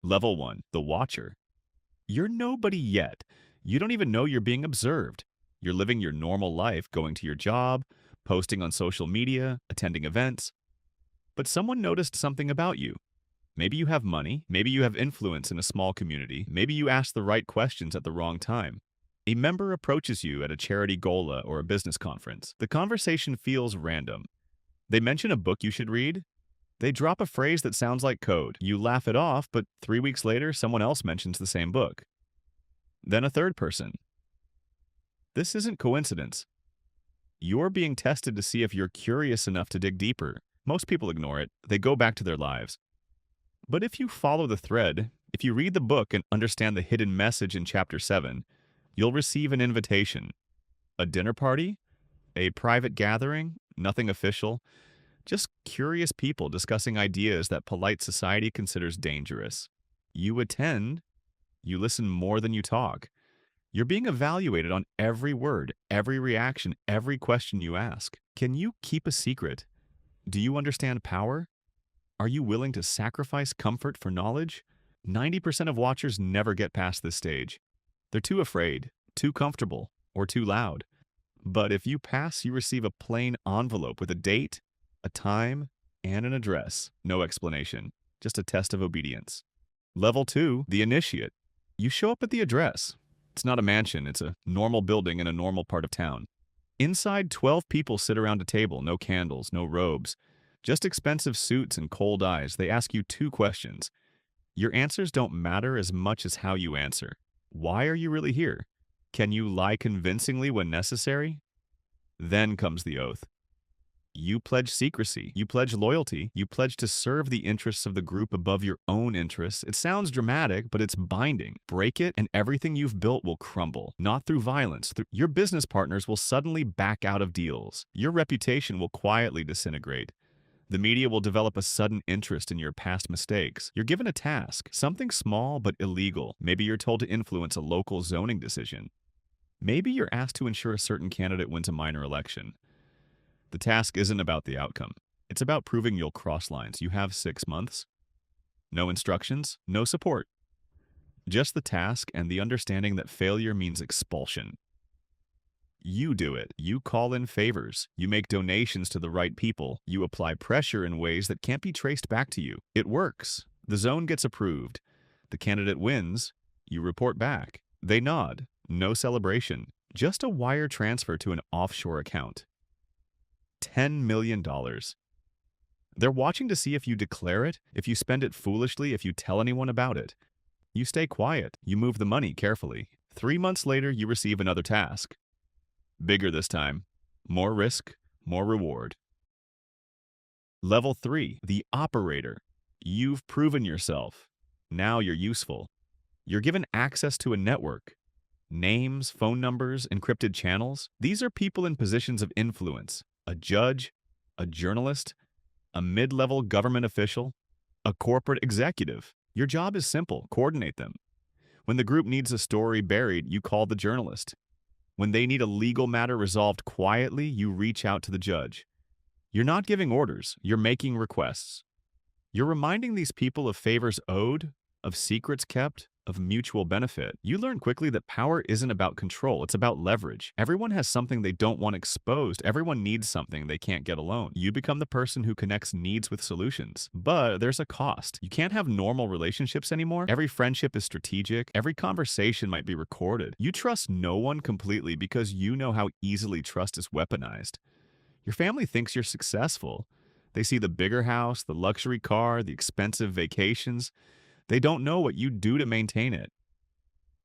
Level 1, the watcher. You're nobody yet. You don't even know you're being observed. You're living your normal life, going to your job, posting on social media, attending events. But someone noticed something about you. Maybe you have money, maybe you have influence in a small community, maybe you ask the right questions at the wrong time. A member approaches you at a charity gala or a business conference. The conversation feels random. They mention a book you should read. They drop a phrase that sounds like code. You laugh it off, but 3 weeks later, someone else mentions the same book. Then a third person. This isn't coincidence. You're being tested to see if you're curious enough to dig deeper. Most people ignore it. They go back to their lives. But if you follow the thread, if you read the book and understand the hidden message in chapter 7, you'll receive an invitation. A dinner party? A private gathering? Nothing official. Just curious people discussing ideas that polite society considers dangerous. You attend, you listen more than you talk. You're being evaluated on every word, every reaction, every question you ask. Can you keep a secret? Do you understand power? Are you willing to sacrifice comfort for knowledge? 90% of watchers never get past this stage. They're too afraid, too comfortable, or too loud. But if you pass, you receive a plain envelope with a date, a time, and an address. No explanation, just a test of obedience. Level 2, the initiate. You show up at the address. It's not a mansion, it's a normal building in a normal part of town. Inside, 12 people sit around a table, no candles, no robes. Just expensive suits and cold eyes. They ask you 2 questions. Your answers don't matter as much as how you answer. Why are you really here? Can you lie convincingly when necessary? Then comes the oath. You pledge secrecy, you pledge loyalty, you pledge to serve the interests of the group above your own interests. It sounds dramatic, but it's binding. Break it, and everything you've built will crumble. Not through violence. Your business partners will suddenly back out of deals. Your reputation will quietly disintegrate. The media will develop a sudden interest in your past mistakes. You're given a task, something small but illegal. Maybe you're told to influence a local zoning decision. Maybe you're asked to ensure a certain candidate wins a minor election. The task isn't about the outcome. It's about proving you'll cross lines. You have 6 months. No instructions, no support. Just the task and the understanding that failure means expulsion. You do it. You call in favors. You make donations to the right people. You apply pressure in ways that can't be traced back to you. It works. The zone gets approved. The candidate wins. You report back. They nod. No celebration. Just a wire transfer to an offshore account. $10 million. They're watching to see if you declare it, if you spend it foolishly, if you tell anyone about it. You stay quiet. You move the money carefully. 3 months later, you receive another task. Bigger this time. More risk, more reward. Level 3, the operator. You've proven yourself. Now you're useful. You're given access to a network. Names, phone numbers, encrypted channels. These are people in positions of influence. A judge, a journalist, a mid-level government official, a corporate executive. Your job is simple. Coordinate them. When the group needs a story buried, you call the journalist. When they need a legal matter resolved quietly, you reach out to the judge. You're not giving orders, you're making requests. You're reminding these people of favors owed, of secrets kept, of mutual benefit. You learn quickly that power isn't about control, it's about leverage. Everyone has something they don't want exposed. Everyone needs something they can't get alone. You become the person who connects needs with solutions. But there's a cost. You can't have normal relationships anymore. Every friendship is strategic. Every conversation might be recorded. You trust no one completely because you know how easily trust is weaponized. Your family thinks you're successful. They see the bigger house, the luxury car, the expensive vacations. They don't know what you do to maintain it.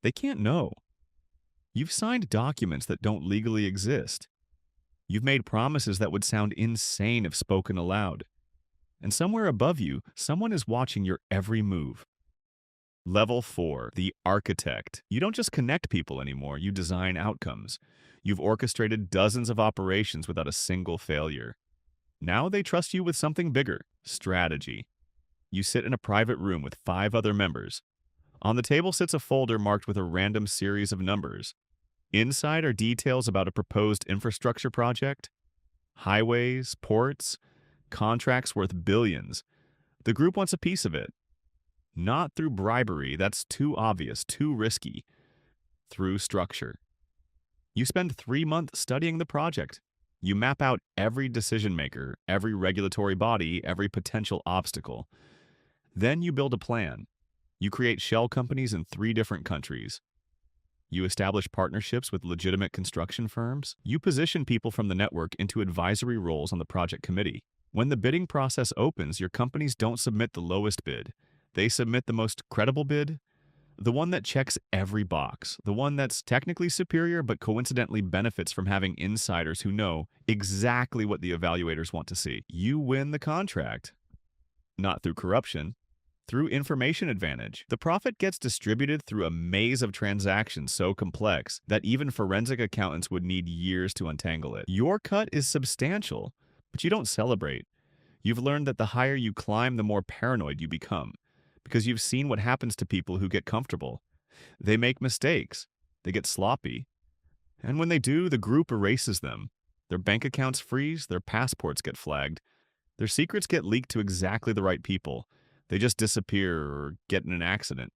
They can't know. You've signed documents that don't legally exist. You've made promises that would sound insane if spoken aloud. And somewhere above you, someone is watching your every move. Level 4, the architect. You don't just connect people anymore, you design outcomes. You've orchestrated dozens of operations without a single failure. Now they trust you with something bigger, strategy. You sit in a private room with 5 other members. On the table sits a folder marked with a random series of numbers. Inside are details about a proposed infrastructure project, highways, ports, contracts worth billions. The group wants a piece of it. Not through bribery, that's too obvious, too risky. Through structure. You spend 3 months studying the project. You map out every decision maker, every regulatory body, every potential obstacle. Then you build a plan. You create shell companies in 3 different countries. You establish partnerships with legitimate construction firms. You position people from the network into advisory roles on the project committee. When the bidding process opens, your companies don't submit the lowest bid. They submit the most credible bid, the one that checks every box, the one that's technically superior but coincidentally benefits from having insiders who know exactly what the evaluators want to see. You win the contract. Not through corruption, through information advantage. The profit gets distributed through a maze of transactions so complex that even forensic accountants would need years to untangle it. Your cut is substantial, but you don't celebrate. You've learned that the higher you climb, the more paranoid you become, because you've seen what happens to people who get comfortable. They make mistakes, they get sloppy, and when they do, the group erases them. Their bank accounts freeze, their passports get flagged, their secrets get leaked to exactly the right people. They just disappear or get in an accident.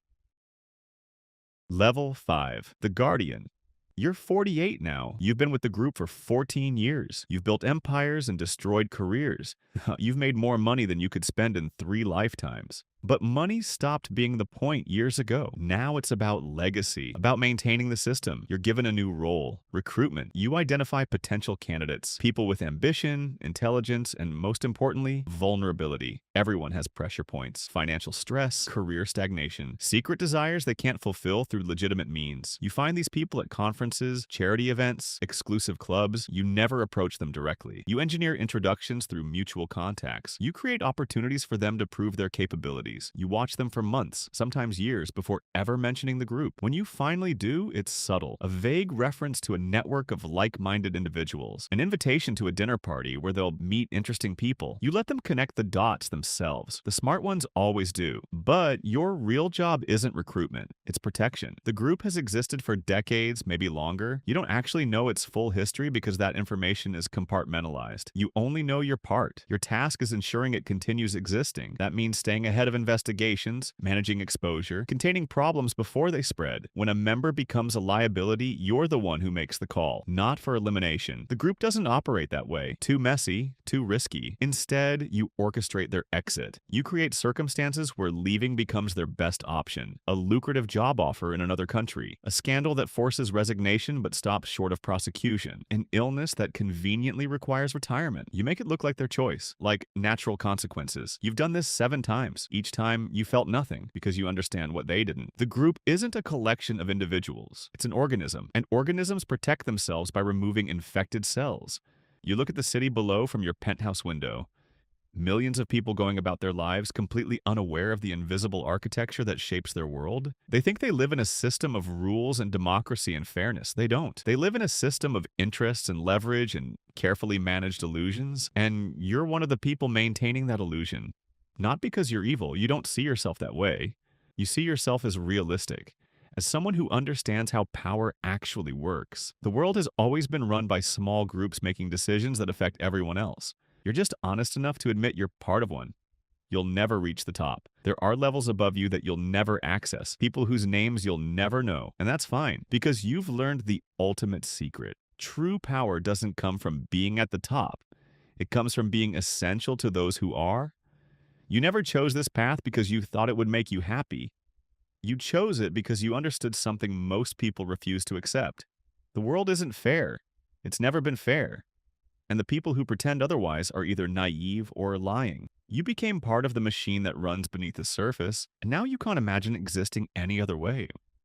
Level 5. The Guardian. You're 48 now. You've been with the group for 14 years. You've built empires and destroyed careers. You've made more money than you could spend in 3 lifetimes. But money stopped being the point years ago. Now it's about legacy, about maintaining the system. You're given a new role, recruitment. You identify potential candidates, people with ambition, intelligence, and most importantly, vulnerability. Everyone has pressure points, financial stress, career stagnation, secret desires they can't fulfill through legitimate means. You find these people at conferences, charity events, exclusive clubs. You never approach them directly. You engineer introductions through mutual contacts. You create opportunities for them to prove their capabilities. You watch them for months, sometimes years, before ever mentioning the group. When you finally do, it's subtle. A vague reference to a network of like-minded individuals. An invitation to a dinner party where they'll meet interesting people. You let them connect the dots themselves. The smart ones always do. But your real job isn't recruitment. It's protection. The group has existed for decades, maybe longer. You don't actually know its full history because that information is compartmentalized. You only know your part. Your task is ensuring it continues existing. That means staying ahead of investigations, managing exposure, containing problems before they spread. When a member becomes a liability, you're the one who makes the call, not for elimination. The group doesn't operate that way. Too messy, too risky. Instead, you orchestrate their exit. You create circumstances where leaving becomes their best option. A lucrative job offer in another country. A scandal that forces resignation but stops short of prosecution. An illness that conveniently requires retirement. You make it look like their choice, like natural consequences. You've done this 7 times. Each time, you felt nothing because you understand what they didn't. The group isn't a collection of individuals. It's an organism, and organisms protect themselves by removing infected cells. You look at the city below from your penthouse window. Millions of people going about their lives completely unaware of the invisible architecture that shapes their world. They think they live in a system of rules and democracy and fairness. They don't. They live in a system of interests and leverage and carefully managed illusions, and you're one of the people maintaining that illusion. Not because you're evil, you don't see yourself that way. You see yourself as realistic, as someone who understands how power actually works. The world has always been run by small groups making decisions that affect everyone else. You're just honest enough to admit you're part of one. You'll never reach the top. There are levels above you that you'll never access, people whose names you'll never know, and that's fine, because you've learned the ultimate secret. True power doesn't come from being at the top. It comes from being essential to those who are. You never chose this path because you thought it would make you happy. You chose it because you understood something most people refuse to accept. The world isn't fair. It's never been fair. And the people who pretend otherwise are either naive or lying. You became part of the machine that runs beneath the surface, and now you can't imagine existing any other way.